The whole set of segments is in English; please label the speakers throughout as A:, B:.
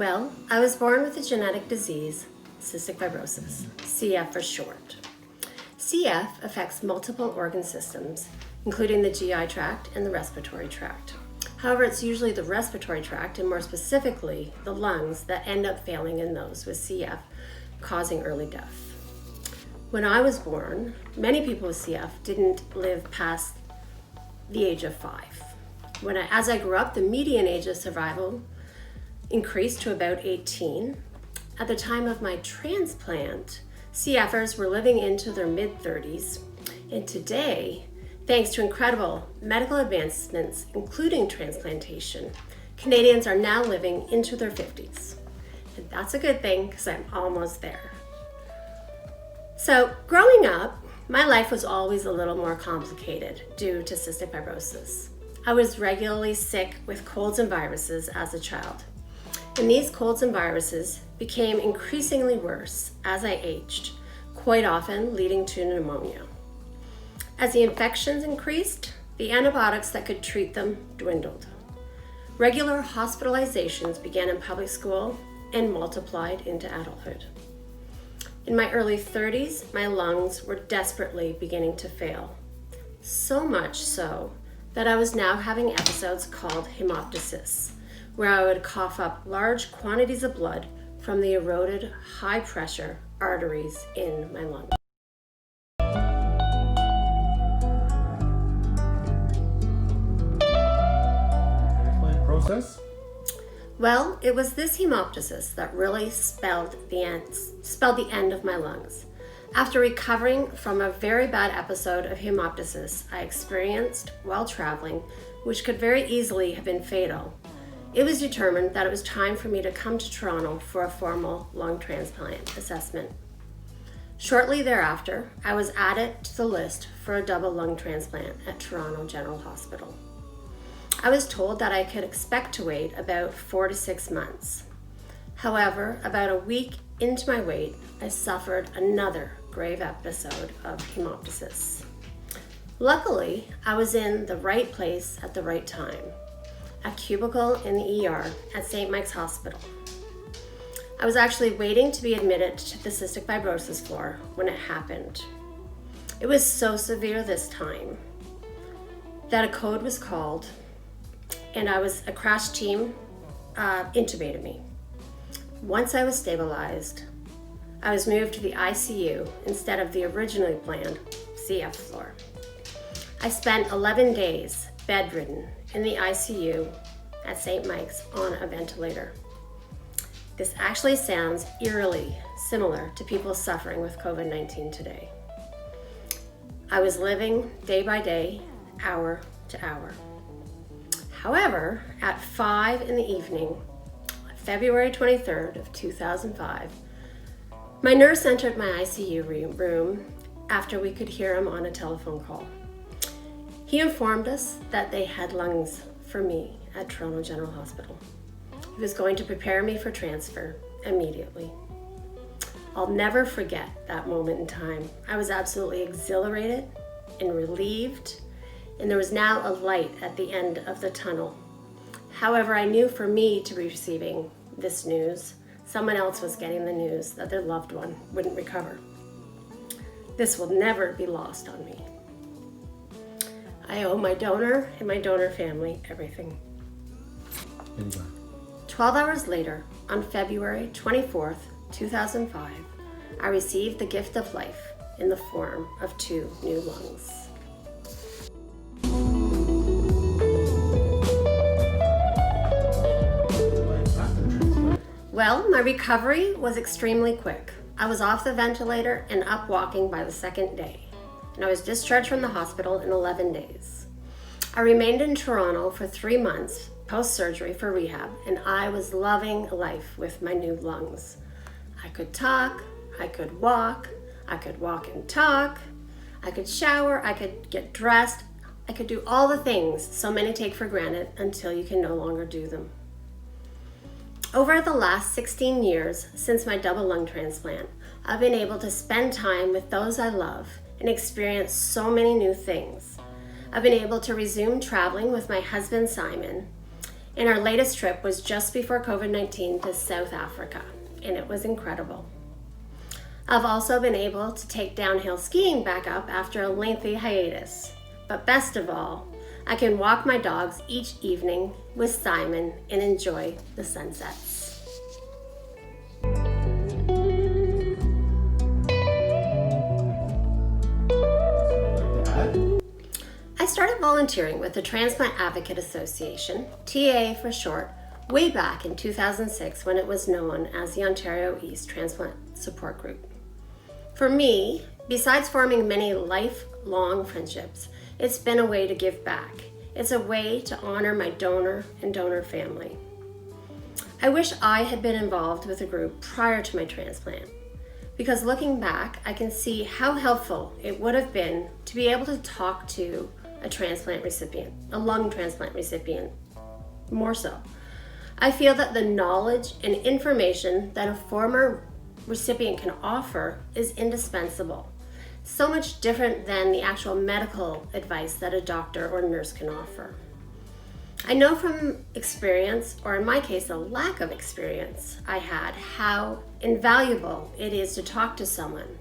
A: Well, I was born with a genetic disease, cystic fibrosis, CF for short. CF affects multiple organ systems, including the GI tract and the respiratory tract. However, it's usually the respiratory tract, and more specifically, the lungs, that end up failing in those with CF, causing early death. When I was born, many people with CF didn't live past the age of 5. As I grew up, the median age of survival increased to about 18. At the time of my transplant, CFers were living into their mid-30s, and today, thanks to incredible medical advancements, including transplantation, Canadians are now living into their 50s. And that's a good thing because I'm almost there. So growing up, my life was always a little more complicated due to cystic fibrosis. I was regularly sick with colds and viruses as a child. And these colds and viruses became increasingly worse as I aged, quite often leading to pneumonia. As the infections increased, the antibiotics that could treat them dwindled. Regular hospitalizations began in public school and multiplied into adulthood. In my early 30s, my lungs were desperately beginning to fail. So much so that I was now having episodes called hemoptysis, where I would cough up large quantities of blood from the eroded, high-pressure arteries in my lungs.
B: Transplant process?
A: Well, it was this hemoptysis that really spelled the end of my lungs. After recovering from a very bad episode of hemoptysis I experienced while traveling, which could very easily have been fatal, it was determined that it was time for me to come to Toronto for a formal lung transplant assessment. Shortly thereafter, I was added to the list for a double lung transplant at Toronto General Hospital. I was told that I could expect to wait about 4 to 6 months. However, about a week into my wait, I suffered another grave episode of hemoptysis. Luckily, I was in the right place at the right time, a cubicle in the ER at St. Mike's Hospital. I was actually waiting to be admitted to the cystic fibrosis floor when it happened. It was so severe this time that a code was called, and a crash team intubated me. Once I was stabilized, I was moved to the ICU instead of the originally planned CF floor. I spent 11 days bedridden in the ICU at St. Mike's on a ventilator. This actually sounds eerily similar to people suffering with COVID-19 today. I was living day by day, hour to hour. However, at 5 in the evening, February 23rd of 2005, my nurse entered my ICU room after we could hear him on a telephone call. He informed us that they had lungs for me at Toronto General Hospital. He was going to prepare me for transfer immediately. I'll never forget that moment in time. I was absolutely exhilarated and relieved, and there was now a light at the end of the tunnel. However, I knew for me to be receiving this news, someone else was getting the news that their loved one wouldn't recover. This will never be lost on me. I owe my donor and my donor family everything. 12 hours later, on February 24th, 2005, I received the gift of life in the form of 2 new lungs. Well, my recovery was extremely quick. I was off the ventilator and up walking by the second day, and I was discharged from the hospital in 11 days. I remained in Toronto for 3 months post-surgery for rehab, and I was loving life with my new lungs. I could talk, I could walk and talk, I could shower, I could get dressed, I could do all the things so many take for granted until you can no longer do them. Over the last 16 years since my double lung transplant, I've been able to spend time with those I love and experience so many new things. I've been able to resume traveling with my husband Simon And our latest trip was just before COVID-19 to South Africa, and it was incredible. I've also been able to take downhill skiing back up after a lengthy hiatus. But best of all, I can walk my dogs each evening with Simon and enjoy the sunsets. I started volunteering with the Transplant Advocate Association, TA for short, way back in 2006 when it was known as the Ontario East Transplant Support Group. For me, besides forming many lifelong friendships, it's been a way to give back. It's a way to honor my donor and donor family. I wish I had been involved with the group prior to my transplant, because looking back, I can see how helpful it would have been to be able to talk to a transplant recipient, a lung transplant recipient, more so. I feel that the knowledge and information that a former recipient can offer is indispensable. So much different than the actual medical advice that a doctor or nurse can offer. I know from experience, or in my case, a lack of experience I had, how invaluable it is to talk to someone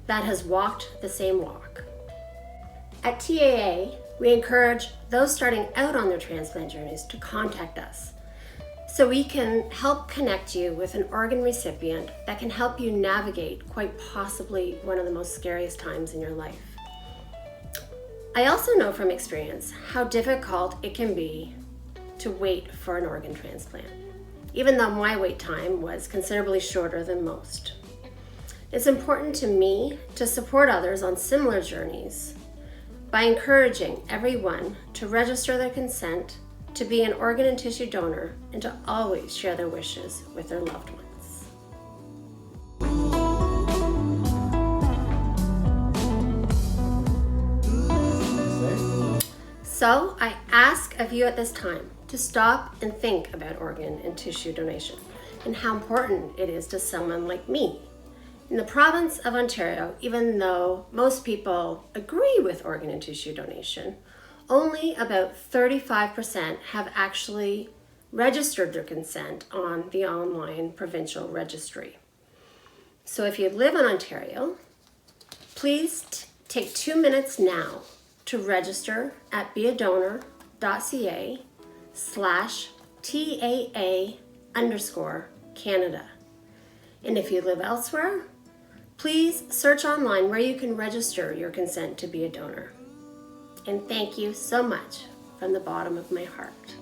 A: that has walked the same walk. At TAA, we encourage those starting out on their transplant journeys to contact us so we can help connect you with an organ recipient that can help you navigate quite possibly one of the most scariest times in your life. I also know from experience how difficult it can be to wait for an organ transplant, even though my wait time was considerably shorter than most. It's important to me to support others on similar journeys by encouraging everyone to register their consent to be an organ and tissue donor and to always share their wishes with their loved ones. So I ask of you at this time to stop and think about organ and tissue donation and how important it is to someone like me. In the province of Ontario, even though most people agree with organ and tissue donation, only about 35% have actually registered their consent on the online provincial registry. So if you live in Ontario, please take 2 minutes now to register at beadonor.ca/TAA_Canada. And if you live elsewhere, please search online where you can register your consent to be a donor. And thank you so much from the bottom of my heart.